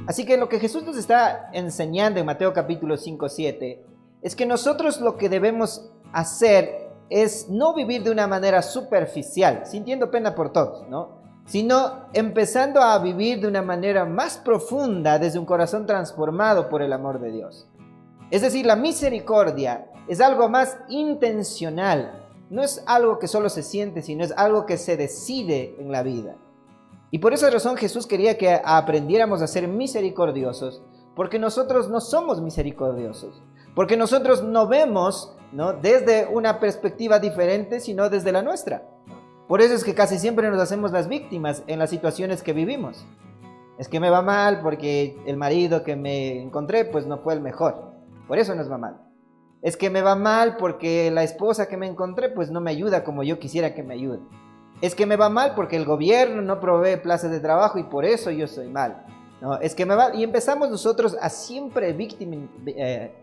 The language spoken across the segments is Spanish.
Así que lo que Jesús nos está enseñando en Mateo capítulo 5, 7, es que nosotros lo que debemos hacer es no vivir de una manera superficial, sintiendo pena por todos, ¿no? Sino empezando a vivir de una manera más profunda desde un corazón transformado por el amor de Dios. Es decir, la misericordia es algo más intencional, no es algo que solo se siente, sino es algo que se decide en la vida. Y por esa razón Jesús quería que aprendiéramos a ser misericordiosos, porque nosotros no somos misericordiosos, porque nosotros no vemos, ¿no?, desde una perspectiva diferente, sino desde la nuestra. Por eso es que casi siempre nos hacemos las víctimas en las situaciones que vivimos. Es que me va mal porque el marido que me encontré pues no fue el mejor, por eso nos va mal. Es que me va mal porque la esposa que me encontré pues no me ayuda como yo quisiera que me ayude. Es que me va mal porque el gobierno no provee plazas de trabajo y por eso yo soy mal. No, es que me va... Y empezamos nosotros a siempre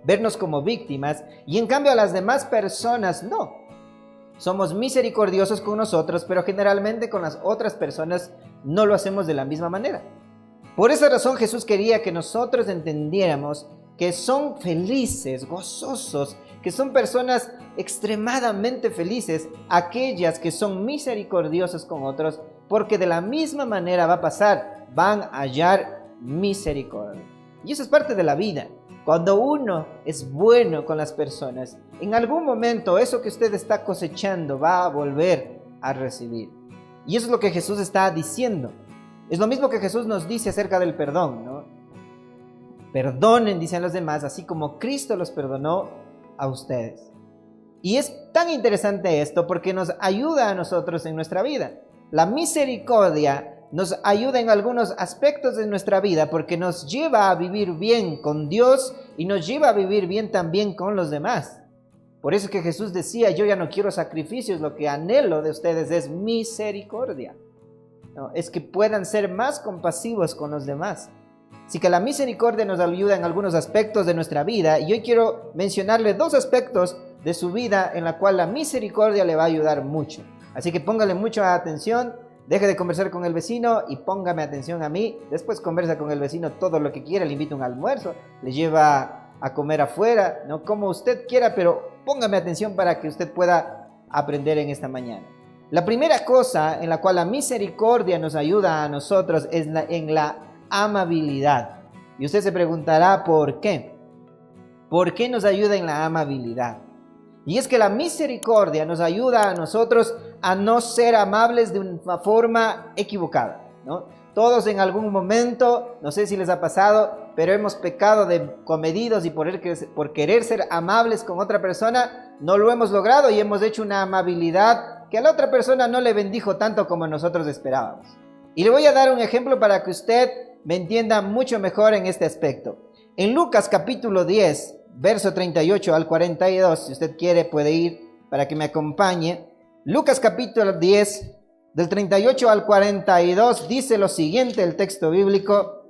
vernos como víctimas, y en cambio a las demás personas no. Somos misericordiosos con nosotros, pero generalmente con las otras personas no lo hacemos de la misma manera. Por esa razón Jesús quería que nosotros entendiéramos que son felices, gozosos, que son personas extremadamente felices, aquellas que son misericordiosas con otros, porque de la misma manera va a pasar, van a hallar misericordia. Y eso es parte de la vida. Cuando uno es bueno con las personas, en algún momento eso que usted está cosechando va a volver a recibir. Y eso es lo que Jesús está diciendo. Es lo mismo que Jesús nos dice acerca del perdón, ¿no? Perdonen, dicen los demás, así como Cristo los perdonó a ustedes. Y es tan interesante esto porque nos ayuda a nosotros en nuestra vida. La misericordia nos ayuda en algunos aspectos de nuestra vida porque nos lleva a vivir bien con Dios y nos lleva a vivir bien también con los demás. Por eso es que Jesús decía, yo ya no quiero sacrificios, lo que anhelo de ustedes es misericordia. No, es que puedan ser más compasivos con los demás. Así que la misericordia nos ayuda en algunos aspectos de nuestra vida, y hoy quiero mencionarle dos aspectos de su vida en la cual la misericordia le va a ayudar mucho. Así que póngale mucha atención, deje de conversar con el vecino y póngame atención a mí. Después conversa con el vecino todo lo que quiera, le invita a un almuerzo, le lleva a comer afuera, no como usted quiera, pero póngame atención para que usted pueda aprender en esta mañana. La primera cosa en la cual la misericordia nos ayuda a nosotros es en la amabilidad. Y usted se preguntará ¿por qué? ¿Por qué nos ayuda en la amabilidad? Y es que la misericordia nos ayuda a nosotros a no ser amables de una forma equivocada, ¿no? Todos en algún momento, no sé si les ha pasado, pero hemos pecado de comedidos y por querer ser amables con otra persona, no lo hemos logrado y hemos hecho una amabilidad que a la otra persona no le bendijo tanto como nosotros esperábamos. Y le voy a dar un ejemplo para que usted me entienda mucho mejor en este aspecto. En Lucas capítulo 10, verso 38 al 42, si usted quiere puede ir para que me acompañe. Lucas capítulo 10, del 38 al 42, dice lo siguiente el texto bíblico.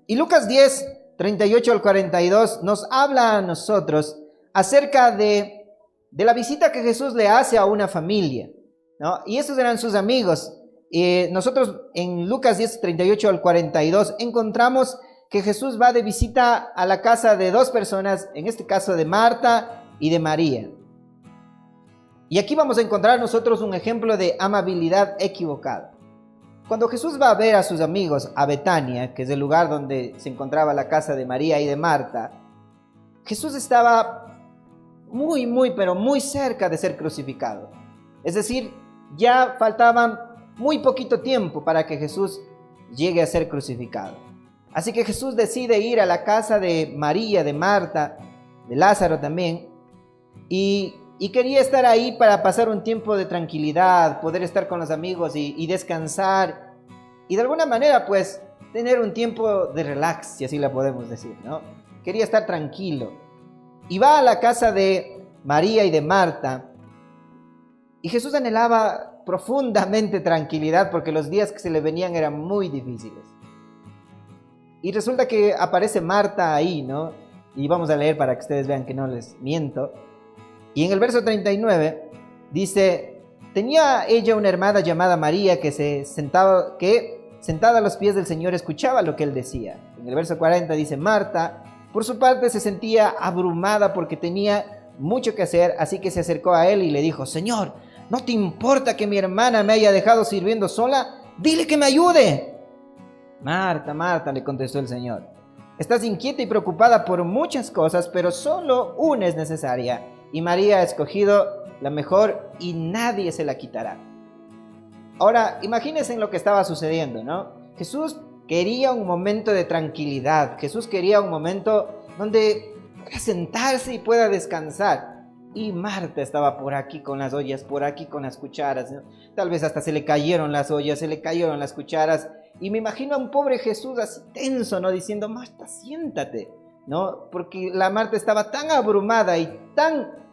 Y Lucas 10, 38 al 42 nos habla a nosotros acerca de la visita que Jesús le hace a una familia, ¿no? Y esos eran sus amigos. Nosotros en Lucas 10, 38 al 42 encontramos que Jesús va de visita a la casa de dos personas, en este caso de Marta y de María. Y aquí vamos a encontrar nosotros un ejemplo de amabilidad equivocada. Cuando Jesús va a ver a sus amigos a Betania, que es el lugar donde se encontraba la casa de María y de Marta, Jesús estaba pero muy cerca de ser crucificado. Es decir, ya faltaban muy poquito tiempo para que Jesús llegue a ser crucificado. Así que Jesús decide ir a la casa de María, de Marta, de Lázaro también, y quería estar ahí para pasar un tiempo de tranquilidad, poder estar con los amigos y descansar, y de alguna manera pues tener un tiempo de relax, si así la podemos decir, ¿no? Quería estar tranquilo. Y va a la casa de María y de Marta, y Jesús anhelaba profundamente tranquilidad porque los días que se le venían eran muy difíciles. Y resulta que aparece Marta ahí, ¿no? Y vamos a leer para que ustedes vean que no les miento. Y en el verso 39 Dice, tenía ella una hermana llamada María que sentada a los pies del Señor escuchaba lo que él decía. En el verso 40 dice, Marta, por su parte, se sentía abrumada porque tenía mucho que hacer, así que se acercó a él y le dijo, Señor, ¿no te importa que mi hermana me haya dejado sirviendo sola? Dile que me ayude. Marta, Marta, le contestó el Señor, estás inquieta y preocupada por muchas cosas, pero solo una es necesaria, y María ha escogido la mejor y nadie se la quitará. Ahora, imagínense en lo que estaba sucediendo, ¿no? Jesús quería un momento de tranquilidad. Jesús quería un momento donde pueda sentarse y pueda descansar. Y Marta estaba por aquí con las ollas, por aquí con las cucharas, ¿no? Tal vez hasta se le cayeron las ollas, se le cayeron las cucharas. Y me imagino a un pobre Jesús así tenso, ¿no? Diciendo, Marta, siéntate, ¿no? Porque la Marta estaba tan abrumada y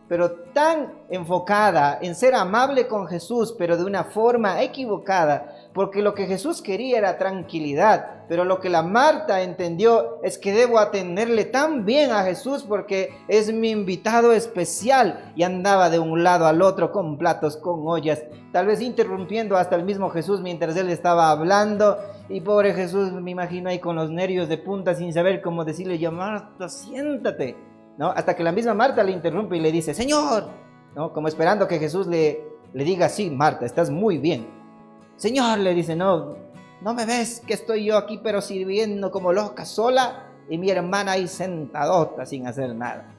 pero tan enfocada en ser amable con Jesús, pero de una forma equivocada, porque lo que Jesús quería era tranquilidad, pero lo que la Marta entendió es que debo atenderle tan bien a Jesús porque es mi invitado especial, y andaba de un lado al otro con platos, con ollas, tal vez interrumpiendo hasta el mismo Jesús mientras él estaba hablando, y pobre Jesús me imagino ahí con los nervios de punta sin saber cómo decirle, ya Marta, siéntate, ¿no? Hasta que la misma Marta le interrumpe y le dice, Señor, ¿no? Como esperando que Jesús le diga, sí, Marta, estás muy bien. Señor, le dice, no me ves que estoy yo aquí pero sirviendo como loca sola y mi hermana ahí sentadota sin hacer nada.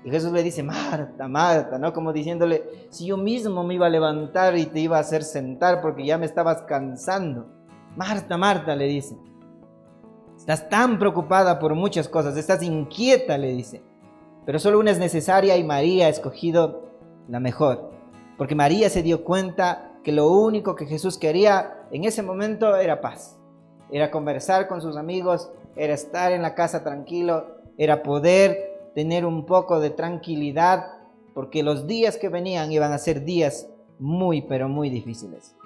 Y Jesús le dice, Marta, Marta, ¿no? Como diciéndole, si yo mismo me iba a levantar y te iba a hacer sentar porque ya me estabas cansando. Marta, Marta, le dice, estás tan preocupada por muchas cosas, estás inquieta, le dice. Pero solo una es necesaria y María ha escogido la mejor. Porque María se dio cuenta que lo único que Jesús quería en ese momento era paz. Era conversar con sus amigos, era estar en la casa tranquilo, era poder tener un poco de tranquilidad, porque los días que venían iban a ser días muy, pero muy difíciles.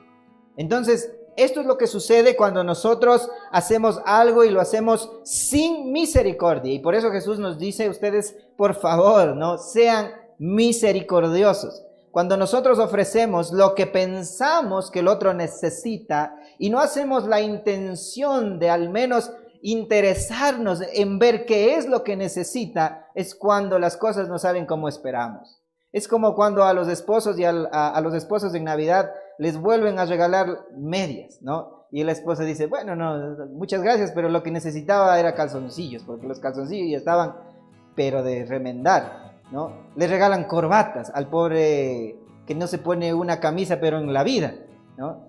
Entonces, esto es lo que sucede cuando nosotros hacemos algo y lo hacemos sin misericordia. Y por eso Jesús nos dice, ustedes, por favor, ¿no? Sean misericordiosos. Cuando nosotros ofrecemos lo que pensamos que el otro necesita y no hacemos la intención de al menos interesarnos en ver qué es lo que necesita, es cuando las cosas no salen como esperamos. Es como cuando a los esposos y a los esposos en Navidad les vuelven a regalar medias, ¿no? Y la esposa dice, bueno, no, muchas gracias, pero lo que necesitaba era calzoncillos, porque los calzoncillos ya estaban, pero de remendar, ¿no? Le regalan corbatas al pobre que no se pone una camisa, pero en la vida, ¿no?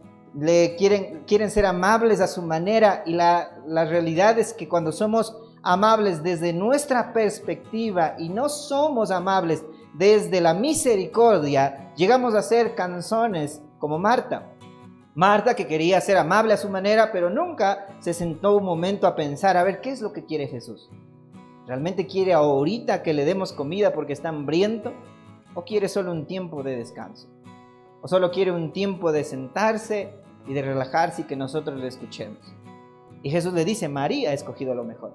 Quieren ser amables a su manera, y la realidad es que cuando somos amables desde nuestra perspectiva y no somos amables desde la misericordia, llegamos a ser canzones como Marta. Marta, que quería ser amable a su manera, pero nunca se sentó un momento a pensar, a ver, ¿qué es lo que quiere Jesús? ¿Realmente quiere ahorita que le demos comida porque está hambriento? ¿O quiere solo un tiempo de descanso? ¿O solo quiere un tiempo de sentarse y de relajarse y que nosotros le escuchemos? Y Jesús le dice, María ha escogido lo mejor.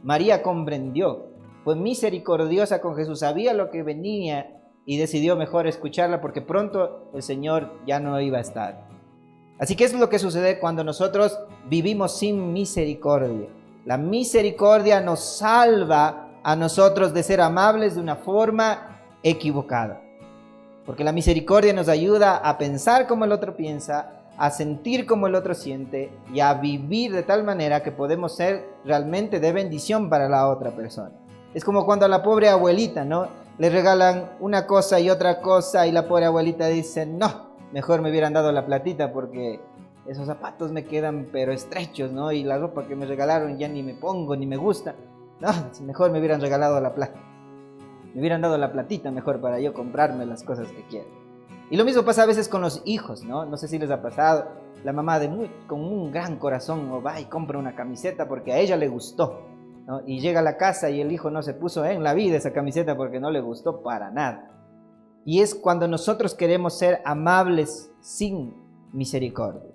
María comprendió, fue misericordiosa con Jesús, sabía lo que venía y decidió mejor escucharla porque pronto el Señor ya no iba a estar. Así que eso es lo que sucede cuando nosotros vivimos sin misericordia. La misericordia nos salva a nosotros de ser amables de una forma equivocada. Porque la misericordia nos ayuda a pensar como el otro piensa, a sentir como el otro siente y a vivir de tal manera que podemos ser realmente de bendición para la otra persona. Es como cuando a la pobre abuelita, ¿no? Le regalan una cosa y otra cosa y la pobre abuelita dice, no, mejor me hubieran dado la platita porque esos zapatos me quedan pero estrechos, ¿no? Y la ropa que me regalaron ya ni me pongo, ni me gusta. No, mejor me hubieran regalado la plata. Me hubieran dado la platita mejor para yo comprarme las cosas que quiero. Y lo mismo pasa a veces con los hijos, ¿no? No sé si les ha pasado. La mamá con un gran corazón va y compra una camiseta porque a ella le gustó, ¿no? Y llega a la casa y el hijo no se puso en la vida esa camiseta porque no le gustó para nada. Y es cuando nosotros queremos ser amables sin misericordia,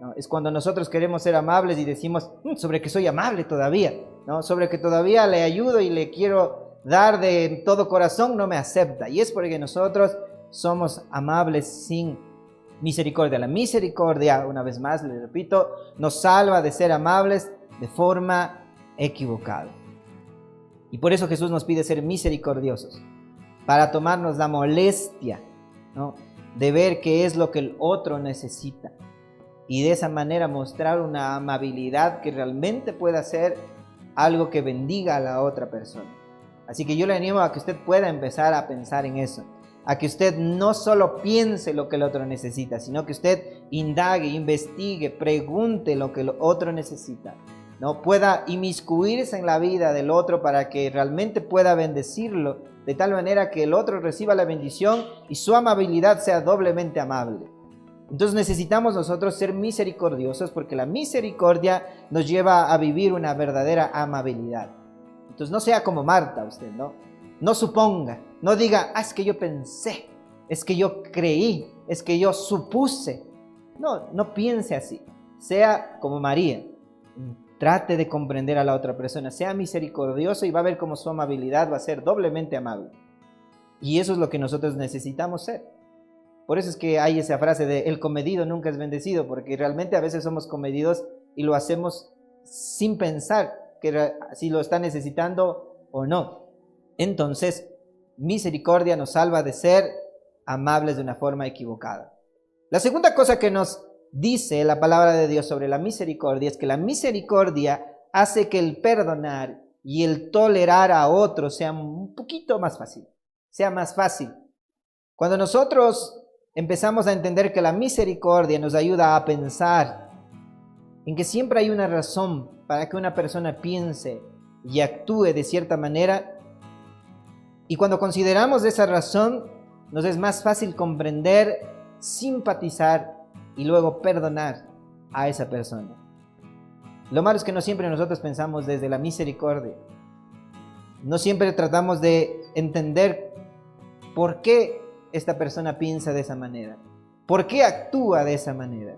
¿no? Es cuando nosotros queremos ser amables y decimos, sobre que soy amable todavía, ¿no? Sobre que todavía le ayudo y le quiero dar de todo corazón, no me acepta. Y es porque nosotros somos amables sin misericordia. La misericordia, una vez más, les repito, nos salva de ser amables de forma equivocada. Y por eso Jesús nos pide ser misericordiosos, para tomarnos la molestia, ¿no?, de ver qué es lo que el otro necesita. Y de esa manera mostrar una amabilidad que realmente pueda ser algo que bendiga a la otra persona. Así que yo le animo a que usted pueda empezar a pensar en eso. A que usted no solo piense lo que el otro necesita, sino que usted indague, investigue, pregunte lo que el otro necesita, ¿no? Pueda inmiscuirse en la vida del otro para que realmente pueda bendecirlo, de tal manera que el otro reciba la bendición y su amabilidad sea doblemente amable. Entonces necesitamos nosotros ser misericordiosos, porque la misericordia nos lleva a vivir una verdadera amabilidad. Entonces no sea como Marta usted, ¿no? No suponga, no diga, es que yo pensé, es que yo creí, es que yo supuse. No piense así. Sea como María. Trate de comprender a la otra persona, sea misericordioso y va a ver cómo su amabilidad va a ser doblemente amable. Y eso es lo que nosotros necesitamos ser. Por eso es que hay esa frase de el comedido nunca es bendecido, porque realmente a veces somos comedidos y lo hacemos sin pensar que si lo está necesitando o no. Entonces, misericordia nos salva de ser amables de una forma equivocada. La segunda cosa que nos dice la palabra de Dios sobre la misericordia es que la misericordia hace que el perdonar y el tolerar a otros sea un poquito más fácil, sea más fácil. Cuando nosotros empezamos a entender que la misericordia nos ayuda a pensar en que siempre hay una razón para que una persona piense y actúe de cierta manera, y cuando consideramos esa razón, nos es más fácil comprender, simpatizar y luego perdonar a esa persona. Lo malo es que no siempre nosotros pensamos desde la misericordia. No siempre tratamos de entender por qué esta persona piensa de esa manera, por qué actúa de esa manera.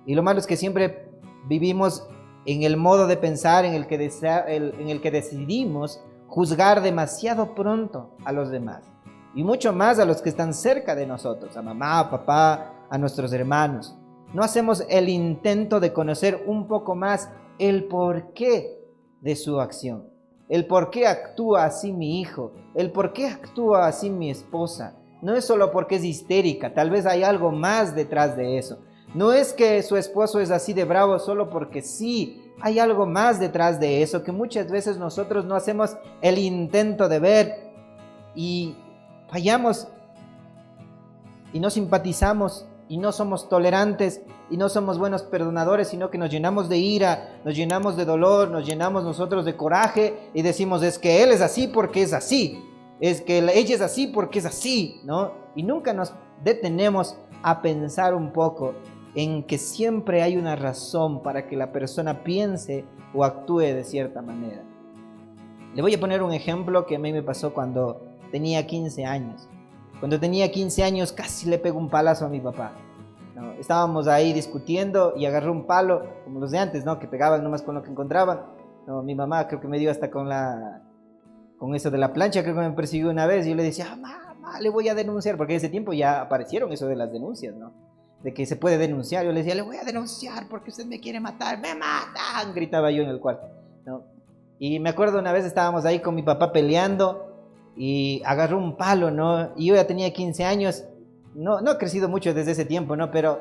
Y lo malo es que siempre vivimos en el modo de pensar en el que decidimos juzgar demasiado pronto a los demás, y mucho más a los que están cerca de nosotros, a mamá, a papá, a nuestros hermanos. No hacemos el intento de conocer un poco más el porqué de su acción, el por qué actúa así mi hijo, el por qué actúa así mi esposa. No es solo porque es histérica, tal vez hay algo más detrás de eso. No es que su esposo es así de bravo solo porque sí, hay algo más detrás de eso que muchas veces nosotros no hacemos el intento de ver y fallamos y no simpatizamos y no somos tolerantes y no somos buenos perdonadores, sino que nos llenamos de ira, nos llenamos de dolor, nos llenamos nosotros de coraje y decimos, es que él es así porque es así, es que ella es así porque es así, ¿no? Y nunca nos detenemos a pensar un poco en que siempre hay una razón para que la persona piense o actúe de cierta manera. Le voy a poner un ejemplo que a mí me pasó cuando tenía 15 años. Cuando tenía 15 años casi le pego un palazo a mi papá, ¿no? Estábamos ahí discutiendo y agarré un palo, como los de antes, ¿no?, que pegaban nomás con lo que encontraban, ¿no? Mi mamá creo que me dio hasta con eso de la plancha, creo que me persiguió una vez y yo le decía, mamá, le voy a denunciar, porque en ese tiempo ya aparecieron eso de las denuncias, ¿no?, de que se puede denunciar. Yo le decía, le voy a denunciar porque usted me quiere matar, me matan, gritaba yo en el cuarto, ¿no? Y me acuerdo una vez estábamos ahí con mi papá peleando y agarró un palo, ¿no? Y yo ya tenía 15 años, no he crecido mucho desde ese tiempo, ¿no? Pero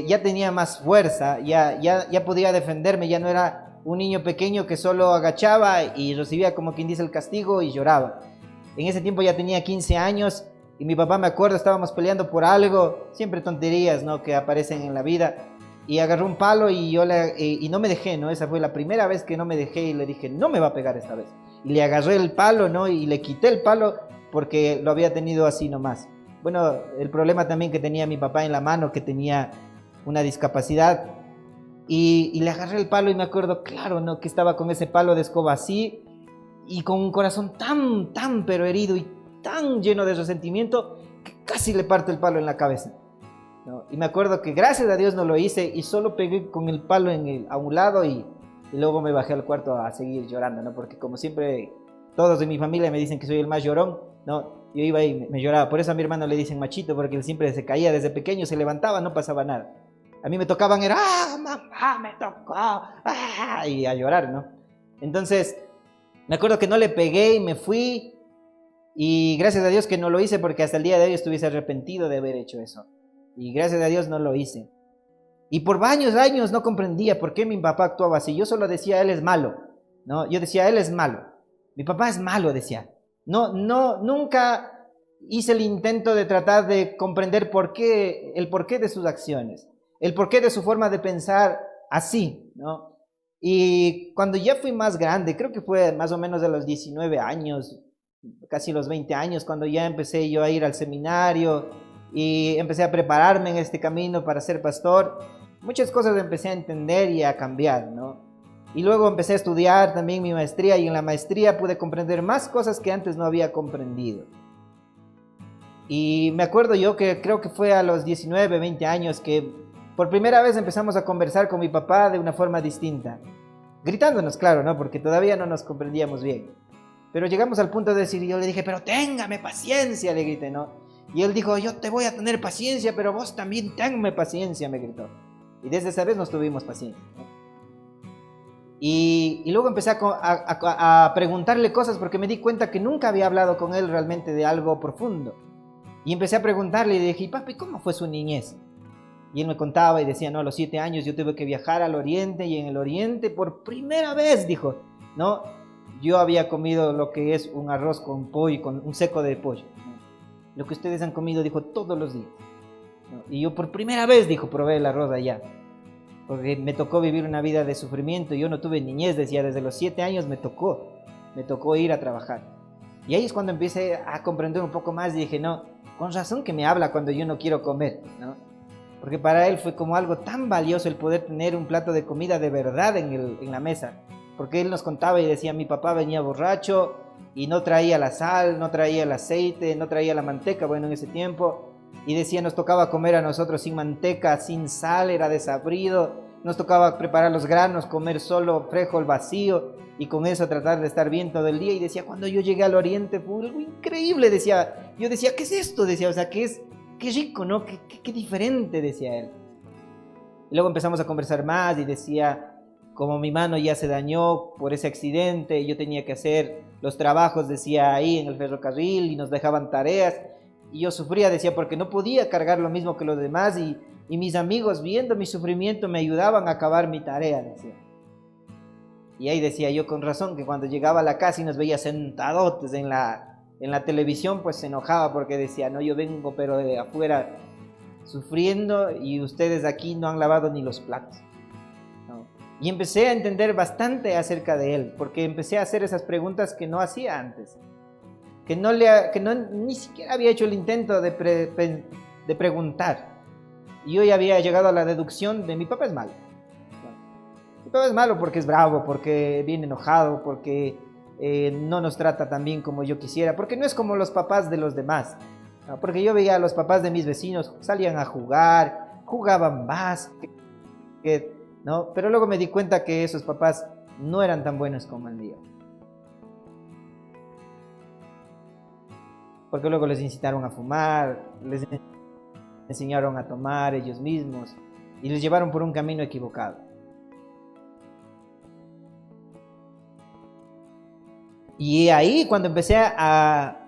ya tenía más fuerza, ya podía defenderme, ya no era un niño pequeño que solo agachaba y recibía, como quien dice, el castigo y lloraba. En ese tiempo ya tenía 15 años y mi papá, me acuerdo, estábamos peleando por algo, siempre tonterías, ¿no?, que aparecen en la vida, y agarró un palo y y no me dejé, ¿no? Esa fue la primera vez que no me dejé y le dije, no me va a pegar esta vez. Y le agarré el palo, ¿no?, y le quité el palo porque lo había tenido así nomás. Bueno, el problema también que tenía mi papá en la mano, que tenía una discapacidad, y le agarré el palo y me acuerdo, claro, ¿no?, que estaba con ese palo de escoba así y con un corazón tan pero herido y tan lleno de resentimiento que casi le parto el palo en la cabeza, ¿no? Y me acuerdo que gracias a Dios no lo hice y solo pegué con el palo a un lado y luego me bajé al cuarto a seguir llorando, ¿no? Porque como siempre todos de mi familia me dicen que soy el más llorón, ¿no? Yo iba y me lloraba. Por eso a mi hermano le dicen machito, porque él siempre se caía desde pequeño, se levantaba, no pasaba nada. A mí me tocaban, era, ¡ah, mamá, me tocó! ¡Ah! Y a llorar, ¿no? Entonces, me acuerdo que no le pegué y me fui. Y gracias a Dios que no lo hice, porque hasta el día de hoy estuviese arrepentido de haber hecho eso. Y gracias a Dios no lo hice. Y por varios años no comprendía por qué mi papá actuaba así. Yo solo decía, él es malo, ¿no? Yo decía, él es malo. Mi papá es malo, decía. Nunca hice el intento de tratar de comprender el porqué de sus acciones, el porqué de su forma de pensar así, ¿no? Y cuando ya fui más grande, creo que fue más o menos de los 19 años, casi los 20 años, cuando ya empecé yo a ir al seminario y empecé a prepararme en este camino para ser pastor, muchas cosas empecé a entender y a cambiar, ¿no? Y luego empecé a estudiar también mi maestría, y en la maestría pude comprender más cosas que antes no había comprendido. Y me acuerdo yo que creo que fue a los 19, 20 años que por primera vez empezamos a conversar con mi papá de una forma distinta. Gritándonos, claro, ¿no? Porque todavía no nos comprendíamos bien. Pero llegamos al punto de decir, yo le dije, pero téngame paciencia, le grité, ¿no? Y él dijo, yo te voy a tener paciencia, pero vos también tenme paciencia, me gritó. Y desde esa vez nos tuvimos paciencia, ¿no? Y luego empecé a preguntarle cosas, porque me di cuenta que nunca había hablado con él realmente de algo profundo. Y empecé a preguntarle y dije, papi, ¿cómo fue su niñez? Y él me contaba y decía, no, a los 7 años yo tuve que viajar al oriente, y en el oriente por primera vez, dijo, ¿no? Yo había comido lo que es un arroz con pollo, con un seco de pollo, ¿no? Lo que ustedes han comido, dijo, todos los días, ¿no? Y yo por primera vez, dijo, probé el arroz allá. Porque me tocó vivir una vida de sufrimiento. Yo no tuve niñez, decía, desde los 7 años me tocó ir a trabajar. Y ahí es cuando empecé a comprender un poco más y dije, no, con razón que me habla cuando yo no quiero comer, ¿no? Porque para él fue como algo tan valioso el poder tener un plato de comida de verdad en la mesa. Porque él nos contaba y decía, mi papá venía borracho y no traía la sal, no traía el aceite, no traía la manteca, bueno, en ese tiempo. Y decía, nos tocaba comer a nosotros sin manteca, sin sal, era desabrido. Nos tocaba preparar los granos, comer solo frijol vacío, y con eso tratar de estar bien todo el día. Y decía, cuando yo llegué al oriente fue algo increíble, decía. Yo decía, ¿qué es esto? Decía, o sea, qué rico, ¿no? Qué diferente, decía él. Y luego empezamos a conversar más y decía, como mi mano ya se dañó por ese accidente, yo tenía que hacer los trabajos, decía, ahí en el ferrocarril, y nos dejaban tareas. Y yo sufría, decía, porque no podía cargar lo mismo que los demás, y mis amigos, viendo mi sufrimiento, me ayudaban a acabar mi tarea, decía. Y ahí decía yo, con razón, que cuando llegaba a la casa y nos veía sentadotes en la televisión, pues se enojaba, porque decía, no, yo vengo pero de afuera sufriendo, y ustedes aquí no han lavado ni los platos, ¿no? Y empecé a entender bastante acerca de él, porque empecé a hacer esas preguntas que no hacía antes. Que ni siquiera había hecho el intento de preguntar. Y yo ya había llegado a la deducción de mi papá es malo. Mi papá es malo porque es bravo, porque viene enojado, porque no nos trata tan bien como yo quisiera, porque no es como los papás de los demás, ¿no? Porque yo veía a los papás de mis vecinos, salían a jugar, jugaban básquet, ¿no? Pero luego me di cuenta que esos papás no eran tan buenos como el mío. Porque luego les incitaron a fumar, les enseñaron a tomar ellos mismos y les llevaron por un camino equivocado. Y ahí, cuando empecé a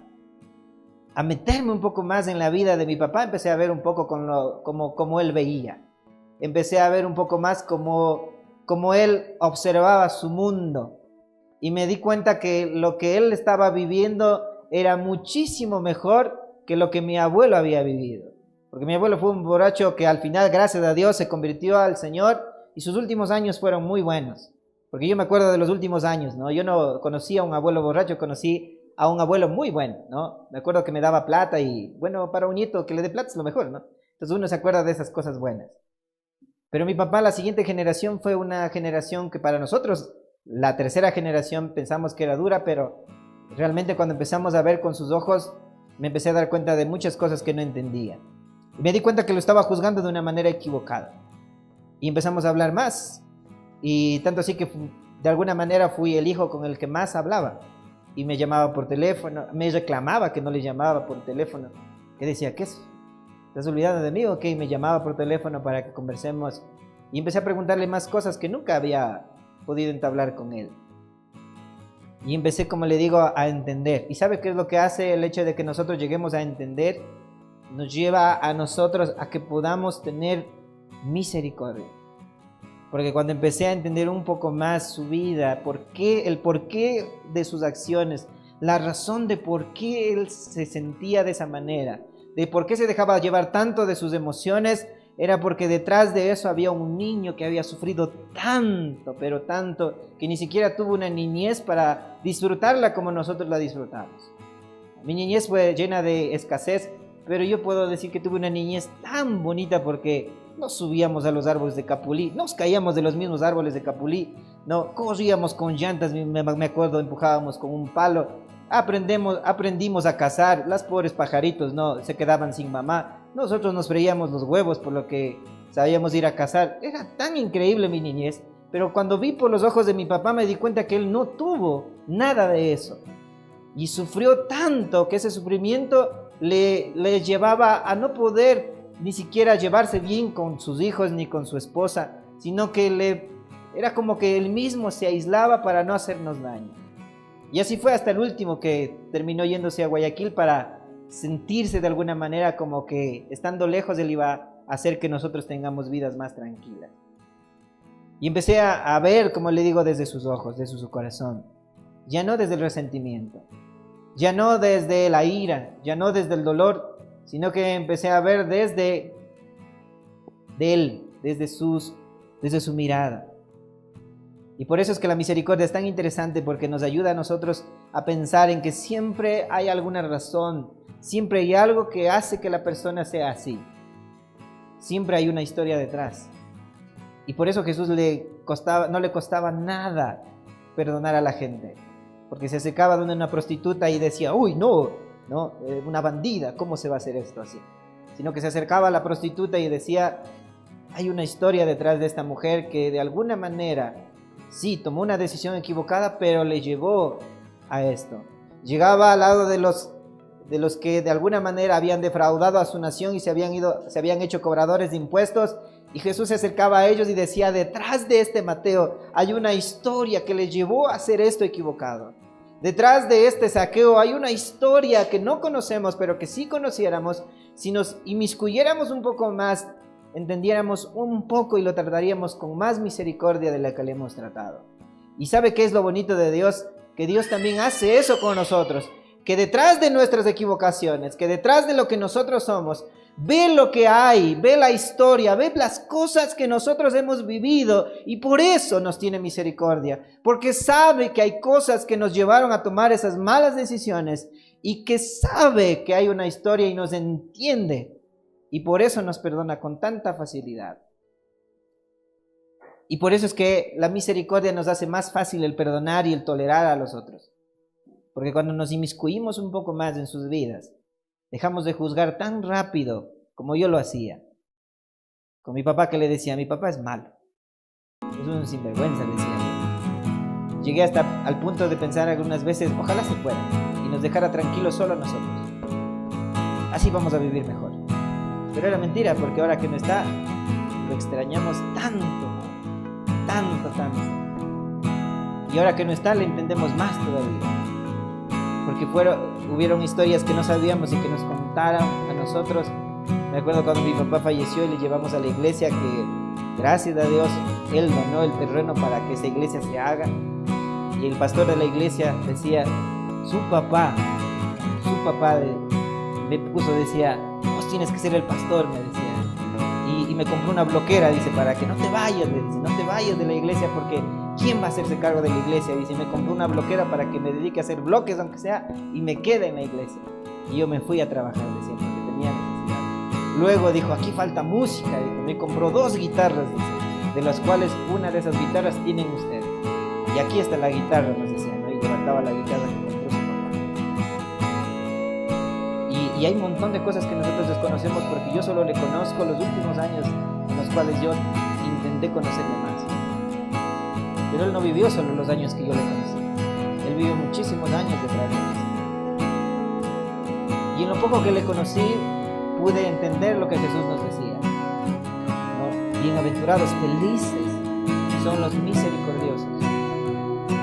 meterme un poco más en la vida de mi papá, empecé a ver un poco como él veía. Empecé a ver un poco más como él observaba su mundo. Y me di cuenta que lo que él estaba viviendo era muchísimo mejor que lo que mi abuelo había vivido. Porque mi abuelo fue un borracho que al final, gracias a Dios, se convirtió al Señor, y sus últimos años fueron muy buenos. Porque yo me acuerdo de los últimos años, ¿no? Yo no conocí a un abuelo borracho, conocí a un abuelo muy bueno, ¿no? Me acuerdo que me daba plata, y bueno, para un nieto que le dé plata es lo mejor, ¿no? Entonces uno se acuerda de esas cosas buenas. Pero mi papá, la siguiente generación, fue una generación que para nosotros, la tercera generación, pensamos que era dura, pero realmente cuando empezamos a ver con sus ojos, me empecé a dar cuenta de muchas cosas que no entendía. Y me di cuenta que lo estaba juzgando de una manera equivocada. Y empezamos a hablar más. Y tanto así que de alguna manera fui el hijo con el que más hablaba. y me llamaba por teléfono, me reclamaba que no le llamaba por teléfono, que decía, ¿qué es? ¿Estás olvidando de mí o qué? Y me llamaba por teléfono para que conversemos y empecé a preguntarle más cosas que nunca había podido entablar con él. Y empecé, como le digo, a entender. ¿Y sabe qué es lo que hace el hecho de que nosotros lleguemos a entender? Nos lleva a nosotros a que podamos tener misericordia. Porque cuando empecé a entender un poco más su vida, el porqué de sus acciones, la razón de por qué él se sentía de esa manera, de por qué se dejaba llevar tanto de sus emociones, era porque detrás de eso había un niño que había sufrido tanto, pero tanto, que ni siquiera tuvo una niñez para disfrutarla como nosotros la disfrutamos. Mi niñez fue llena de escasez, pero yo puedo decir que tuve una niñez tan bonita porque nos subíamos a los árboles de capulí, nos caíamos de los mismos árboles de capulí, no corríamos con llantas, me acuerdo, empujábamos con un palo, aprendimos a cazar, las pobres pajaritos no se quedaban sin mamá, nosotros nos freíamos los huevos por lo que sabíamos ir a cazar. Era tan increíble mi niñez, pero cuando vi por los ojos de mi papá me di cuenta que él no tuvo nada de eso y sufrió tanto que ese sufrimiento le llevaba a no poder ni siquiera llevarse bien con sus hijos ni con su esposa, sino que era como que él mismo se aislaba para no hacernos daño. Y así fue hasta el último, que terminó yéndose a Guayaquil para sentirse de alguna manera como que estando lejos él iba a hacer que nosotros tengamos vidas más tranquilas. Y empecé a ver, como le digo, desde sus ojos, desde su corazón, ya no desde el resentimiento, ya no desde la ira, ya no desde el dolor, sino que empecé a ver desde él, desde su mirada. Y por eso es que la misericordia es tan interesante, porque nos ayuda a nosotros a pensar en que siempre hay alguna razón, siempre hay algo que hace que la persona sea así. Siempre hay una historia detrás. Y por eso a Jesús no le costaba nada perdonar a la gente. Porque se acercaba de una prostituta y decía, uy, no, una bandida, ¿cómo se va a hacer esto así? Sino que se acercaba a la prostituta y decía, hay una historia detrás de esta mujer que de alguna manera, sí, tomó una decisión equivocada, pero le llevó a esto. Llegaba al lado de los que de alguna manera habían defraudado a su nación y se habían hecho cobradores de impuestos, y Jesús se acercaba a ellos y decía, detrás de este Mateo hay una historia que le llevó a hacer esto equivocado. Detrás de este saqueo hay una historia que no conocemos, pero que si conociéramos, si nos inmiscuyéramos un poco más, entendiéramos un poco y lo trataríamos con más misericordia de la que le hemos tratado. ¿Y sabe qué es lo bonito de Dios? Que Dios también hace eso con nosotros, que detrás de nuestras equivocaciones, que detrás de lo que nosotros somos, ve lo que hay, ve la historia, ve las cosas que nosotros hemos vivido, y por eso nos tiene misericordia, porque sabe que hay cosas que nos llevaron a tomar esas malas decisiones, y que sabe que hay una historia y nos entiende, y por eso nos perdona con tanta facilidad. Y por eso es que la misericordia nos hace más fácil el perdonar y el tolerar a los otros. Porque cuando nos inmiscuimos un poco más en sus vidas, dejamos de juzgar tan rápido como yo lo hacía. Con mi papá, que le decía, mi papá es malo, es un sinvergüenza, decía yo. Llegué hasta al punto de pensar algunas veces, ojalá se fuera y nos dejara tranquilos solo a nosotros. Así vamos a vivir mejor. Pero era mentira, porque ahora que no está, lo extrañamos tanto. Y ahora que no está, le entendemos más todavía. Porque hubieron historias que no sabíamos y que nos contaron a nosotros. Me acuerdo cuando mi papá falleció y le llevamos a la iglesia, que gracias a Dios él donó el terreno para que esa iglesia se haga. Y el pastor de la iglesia decía, su papá me puso, decía, vos tienes que ser el pastor, me decía. Y me compró una bloquera, dice, para que no te vayas, le dice, no te vayas de la iglesia, porque ¿quién va a hacerse cargo de la iglesia? Dice, me compró una bloquera para que me dedique a hacer bloques, aunque sea, y me quede en la iglesia. Y yo me fui a trabajar, decía, porque tenía necesidad. Luego dijo, aquí falta música, dijo, me compró 2 guitarras, dice, de las cuales una de esas guitarras tienen ustedes. Y aquí está la guitarra, nos decía, ¿no? Y levantaba la guitarra que compró su papá. Y hay un montón de cosas que nosotros desconocemos, porque yo solo le conozco los últimos años en los cuales yo intenté conocerle más. Pero él no vivió solo los años que yo le conocí. Él vivió muchísimos años detrás de eso. Y en lo poco que le conocí, pude entender lo que Jesús nos decía, ¿no? Bienaventurados, felices son los misericordiosos.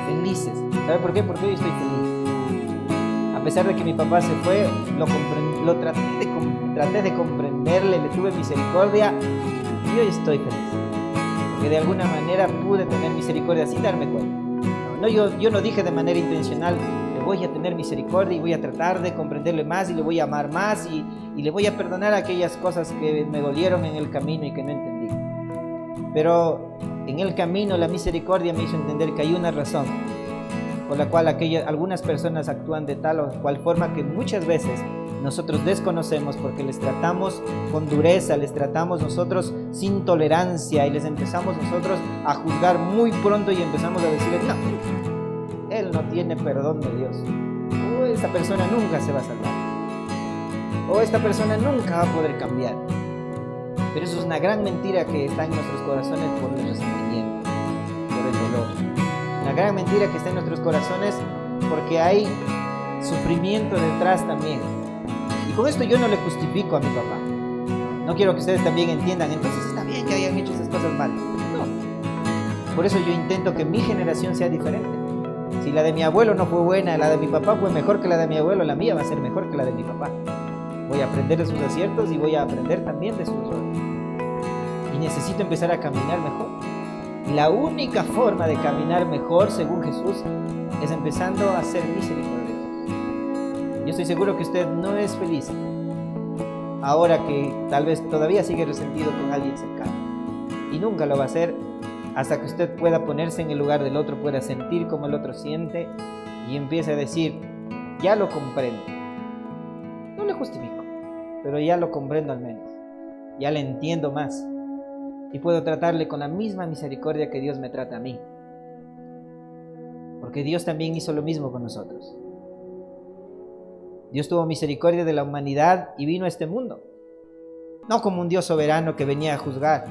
Felices. ¿Sabe por qué? Porque hoy estoy feliz. A pesar de que mi papá se fue, traté de comprenderle, le tuve misericordia y hoy estoy feliz. Porque de alguna manera pude tener misericordia sin darme cuenta. Yo no dije de manera intencional, le voy a tener misericordia y voy a tratar de comprenderle más y le voy a amar más y le voy a perdonar aquellas cosas que me dolieron en el camino y que no entendí. Pero en el camino la misericordia me hizo entender que hay una razón por la cual algunas personas actúan de tal o cual forma que muchas veces nosotros desconocemos porque les tratamos con dureza, les tratamos nosotros sin tolerancia y les empezamos nosotros a juzgar muy pronto y empezamos a decirle, no, él no tiene perdón de Dios, o esta persona nunca se va a salvar, o esta persona nunca va a poder cambiar. Pero eso es una gran mentira que está en nuestros corazones por el resentimiento, por el dolor. Una gran mentira que está en nuestros corazones porque hay sufrimiento detrás también. Y con esto yo no le justifico a mi papá. No quiero que ustedes también entiendan, entonces está bien que hayan hecho esas cosas mal. No. Por eso yo intento que mi generación sea diferente. Si la de mi abuelo no fue buena, la de mi papá fue mejor que la de mi abuelo, la mía va a ser mejor que la de mi papá. Voy a aprender de sus aciertos y voy a aprender también de sus errores. Y necesito empezar a caminar mejor. La única forma de caminar mejor, según Jesús, es empezando a ser misericordioso. Yo estoy seguro que usted no es feliz ahora que tal vez todavía sigue resentido con alguien cercano. Y nunca lo va a hacer hasta que usted pueda ponerse en el lugar del otro, pueda sentir como el otro siente y empiece a decir, ya lo comprendo. No le justifico, pero ya lo comprendo al menos. Ya le entiendo más. Y puedo tratarle con la misma misericordia que Dios me trata a mí. Porque Dios también hizo lo mismo con nosotros. Dios tuvo misericordia de la humanidad y vino a este mundo. No como un Dios soberano que venía a juzgar.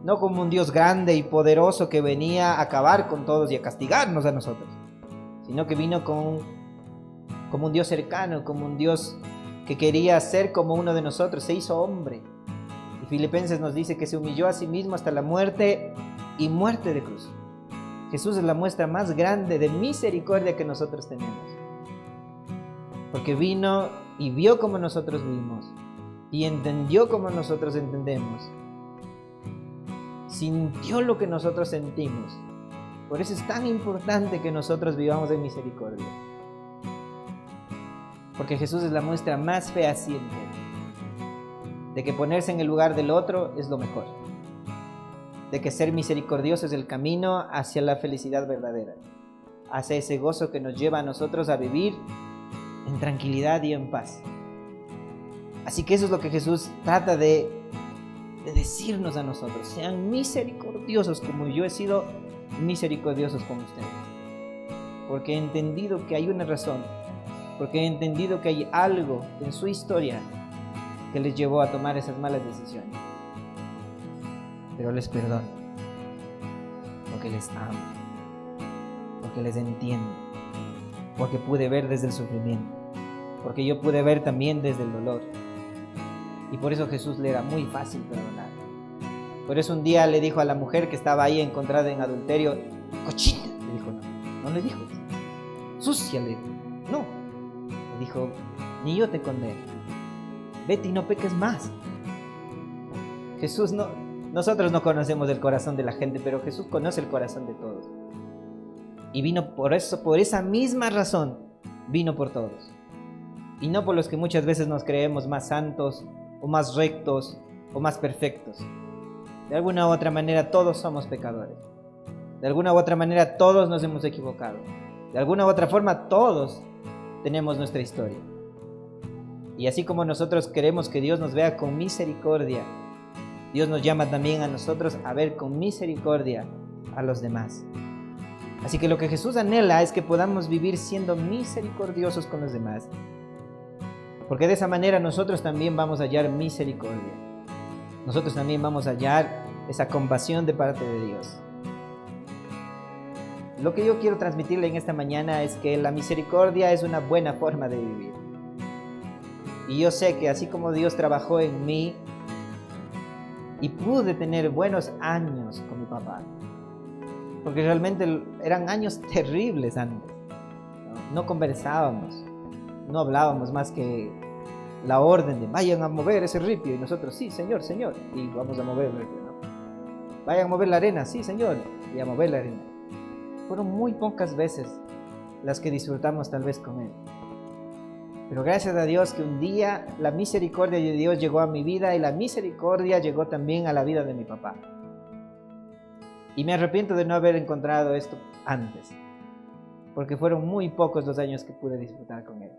No como un Dios grande y poderoso que venía a acabar con todos y a castigarnos a nosotros. Sino que vino como un Dios cercano, como un Dios que quería ser como uno de nosotros. Se hizo hombre. Y Filipenses nos dice que se humilló a sí mismo hasta la muerte y muerte de cruz. Jesús es la muestra más grande de misericordia que nosotros tenemos. Porque vino y vio como nosotros vimos y entendió como nosotros entendemos. Sintió lo que nosotros sentimos. Por eso es tan importante que nosotros vivamos en misericordia. Porque Jesús es la muestra más fehaciente de que ponerse en el lugar del otro es lo mejor. De que ser misericordioso es el camino hacia la felicidad verdadera. Hacia ese gozo que nos lleva a nosotros a vivir en tranquilidad y en paz. Así que eso es lo que Jesús trata de decirnos a nosotros. Sean misericordiosos como yo he sido misericordiosos con ustedes. Porque he entendido que hay una razón. Porque he entendido que hay algo en su historia que les llevó a tomar esas malas decisiones. Pero les perdono. Porque les amo. Porque les entiendo. Porque pude ver desde el sufrimiento. Porque yo pude ver también desde el dolor. Y por eso Jesús le era muy fácil perdonar. Por eso un día le dijo a la mujer que estaba ahí encontrada en adulterio, cochina, le dijo, no le dijo, sucia, le dijo, no. Le dijo, ni yo te condeno, vete y no peques más. Jesús nosotros no conocemos el corazón de la gente, pero Jesús conoce el corazón de todos. Y vino por eso, por esa misma razón, vino por todos. Y no por los que muchas veces nos creemos más santos, o más rectos, o más perfectos. De alguna u otra manera todos somos pecadores. De alguna u otra manera todos nos hemos equivocado. De alguna u otra forma todos tenemos nuestra historia. Y así como nosotros queremos que Dios nos vea con misericordia, Dios nos llama también a nosotros a ver con misericordia a los demás. Así que lo que Jesús anhela es que podamos vivir siendo misericordiosos con los demás. Porque de esa manera nosotros también vamos a hallar misericordia. Nosotros también vamos a hallar esa compasión de parte de Dios. lo que yo quiero transmitirle en esta mañana es que la misericordia es una buena forma de vivir. Y yo sé que así como Dios trabajó en mí y pude tener buenos años con mi papá, porque realmente eran años terribles antes. No conversábamos, no hablábamos más que la orden de vayan a mover ese ripio, y nosotros sí, señor, señor, y vamos a mover el ripio, ¿no? Vayan a mover la arena, sí, señor, y a mover la arena. Fueron muy pocas veces las que disfrutamos tal vez con él. Pero gracias a Dios que un día la misericordia de Dios llegó a mi vida y la misericordia llegó también a la vida de mi papá. Y me arrepiento de no haber encontrado esto antes, porque fueron muy pocos los años que pude disfrutar con él.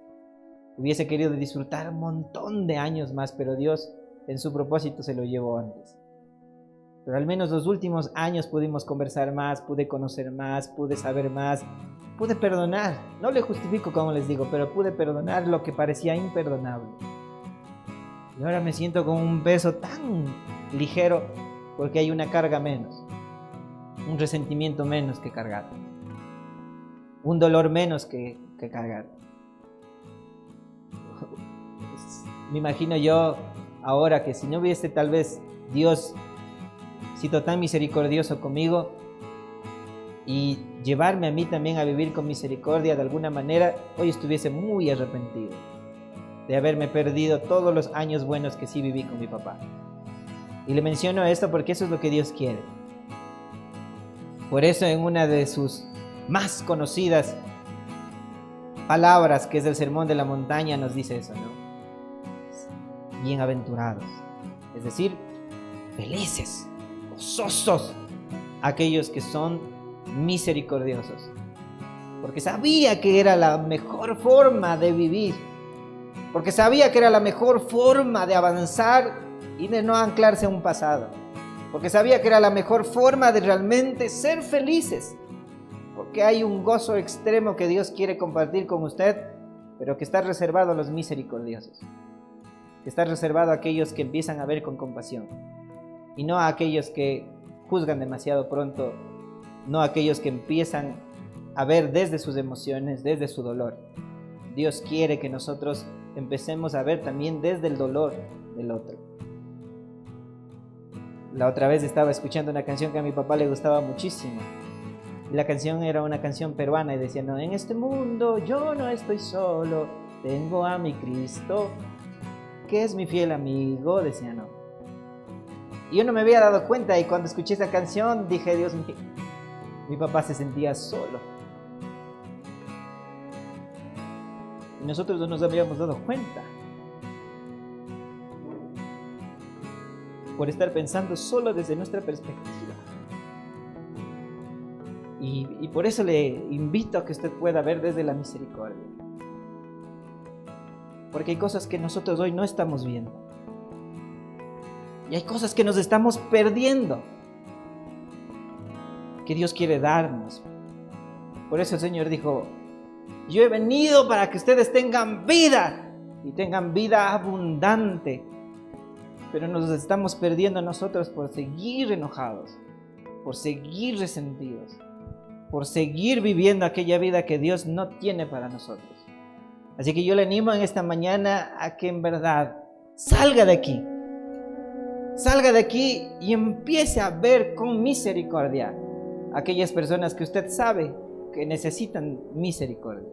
Hubiese querido disfrutar un montón de años más, pero Dios en su propósito se lo llevó antes. Pero al menos los últimos años pudimos conversar más, pude conocer más, pude saber más, pude perdonar. No le justifico como les digo, pero pude perdonar lo que parecía imperdonable. Y ahora me siento con un peso tan ligero porque hay una carga menos, un resentimiento menos que cargar, un dolor menos que cargar. Me imagino yo ahora que si no hubiese tal vez Dios sido tan misericordioso conmigo y llevarme a mí también a vivir con misericordia de alguna manera, hoy estuviese muy arrepentido de haberme perdido todos los años buenos que sí viví con mi papá. Y le menciono esto porque eso es lo que Dios quiere. Por eso en una de sus más conocidas palabras, que es el Sermón de la Montaña, nos dice eso, ¿no? Bienaventurados, es decir, felices, gozosos, aquellos que son misericordiosos, porque sabía que era la mejor forma de vivir, porque sabía que era la mejor forma de avanzar y de no anclarse a un pasado, porque sabía que era la mejor forma de realmente ser felices, porque hay un gozo extremo que Dios quiere compartir con usted, pero que está reservado a los misericordiosos, que está reservado a aquellos que empiezan a ver con compasión y no a aquellos que juzgan demasiado pronto, no a aquellos que empiezan a ver desde sus emociones, desde su dolor. Dios quiere que nosotros empecemos a ver también desde el dolor del otro. La otra vez estaba escuchando una canción que a mi papá le gustaba muchísimo. La canción era una canción peruana y decía, no, en este mundo yo no estoy solo, tengo a mi Cristo, que es mi fiel amigo, decía, no. Y yo no me había dado cuenta, y cuando escuché esa canción dije, Dios mío, mi papá se sentía solo. Y nosotros no nos habíamos dado cuenta. Por estar pensando solo desde nuestra perspectiva. Y por eso le invito a que usted pueda ver desde la misericordia. Porque hay cosas que nosotros hoy no estamos viendo. Y hay cosas que nos estamos perdiendo, que Dios quiere darnos. Por eso el Señor dijo, yo he venido para que ustedes tengan vida, y tengan vida abundante. Pero nos estamos perdiendo nosotros por seguir enojados, por seguir resentidos, por seguir viviendo aquella vida que Dios no tiene para nosotros. Así que yo le animo en esta mañana a que en verdad salga de aquí. Salga de aquí y empiece a ver con misericordia a aquellas personas que usted sabe que necesitan misericordia.